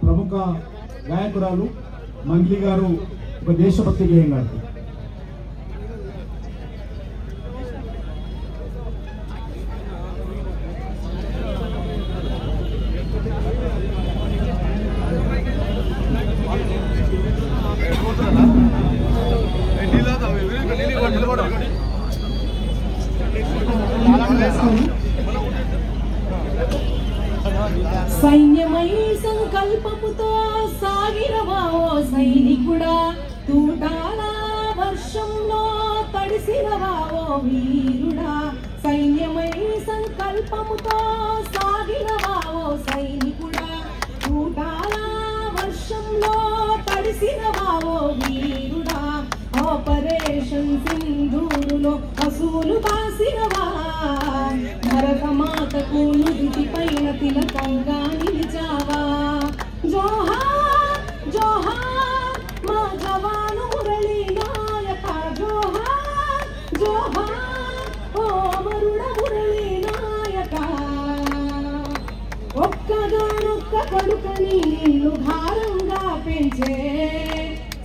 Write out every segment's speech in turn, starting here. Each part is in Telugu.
ప్రముఖ గాయకురాలు మంగ్లీ గారు ఒక దేశభక్తి గేయం గారు. సైన్యమై సంకల్పముతో సాగినవా ఓ సైనికుడా, తూటాల వర్షంలో తడిసినవా ఓ వీరుడా. సైన్యమై సంకల్పముతో సాగినవా ఓ సైనికుడా, తూటాల వర్షంలో తడిసినవా ఓ వీరుడా. ఆపరేషన్ సింధూరులో పశువులు బాసినవా, భరతమాతకు నుదుటి పైన తిలకంగా నిలిచావా. జోహార్ జోహార్ మా జవాను మురళీ నాయక, జోహార్ జోహార్ ఓ అమరుడ మురళీ నాయక. ఒక్కగానొక్క కొడుకని నిన్ను భారంగా పెంచే,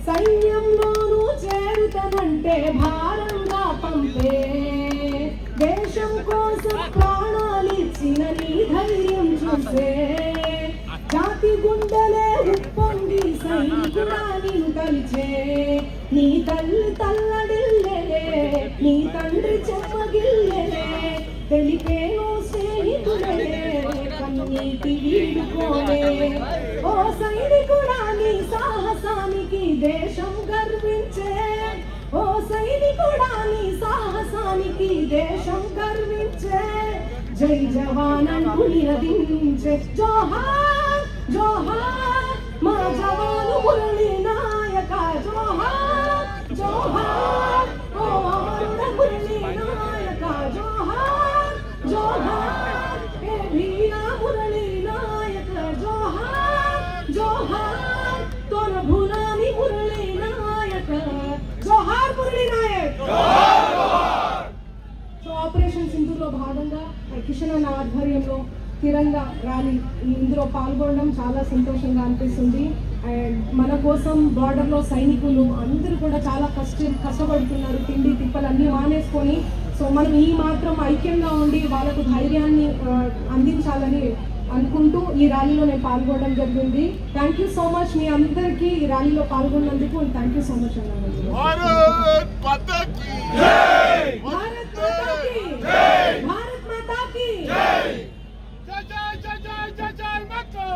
సైన్యంలోనూ చేరుతనంటే భారంగా పంపే. దేశం కోసం ప్రాణాలిచ్చిన నీ ధైర్యం చూసే, జాతి గుండెలే ఉప్పొంగి సైనికుడా నిన్ను కలిచే. నీ తల్లి తల్లడిల్లెలే, నీ తండ్రి చెమ్మగిల్లెలే, తెలిపేను స్నేహితులే కన్నీటి వీడుకోలే. ఓ సైనికుడా నీ సాహసానికి దేశం గర్వించే, ఓ సైనికుడా నీ సాహసానికి దేశం గర్వించే. జై జవాన్ అంటూ నినదించే, జోహార్ జోహార్ మా జవాను మురళీ నాయక, జోహార్ జోహార్ ఓ అమరుడ మురళీ నాయక, జోహార్ జోహార్ ఏ వీర మురళీ నాయక, జోహార్ జోహార్ తోన భూనాని మురళీ నాయక, జోహార్ మురళీ నాయక్. సో ఆపరేషన్ సింధూర్లో భాగంగా కిషన్ అన్న ఆధ్వర్యంలో తిరంగా ర్యాలీ ఇందులో పాల్గొనడం చాలా సంతోషంగా అనిపిస్తుంది. అండ్ మన కోసం బార్డర్లో సైనికులు అందరూ కూడా చాలా కష్టపడుతున్నారు, తిండి తిప్పలు అన్నీ మానేసుకొని. సో మనం ఈ మాత్రం ఐక్యంగా ఉండి వాళ్ళకు ధైర్యాన్ని అందించాలని అనుకుంటూ ఈ ర్యాలీలో నేను పాల్గొనడం జరిగింది. థ్యాంక్ యూ సో మచ్ మీ అందరికీ ఈ ర్యాలీలో పాల్గొన్నందుకు. థ్యాంక్ యూ సో మచ్ అన్న.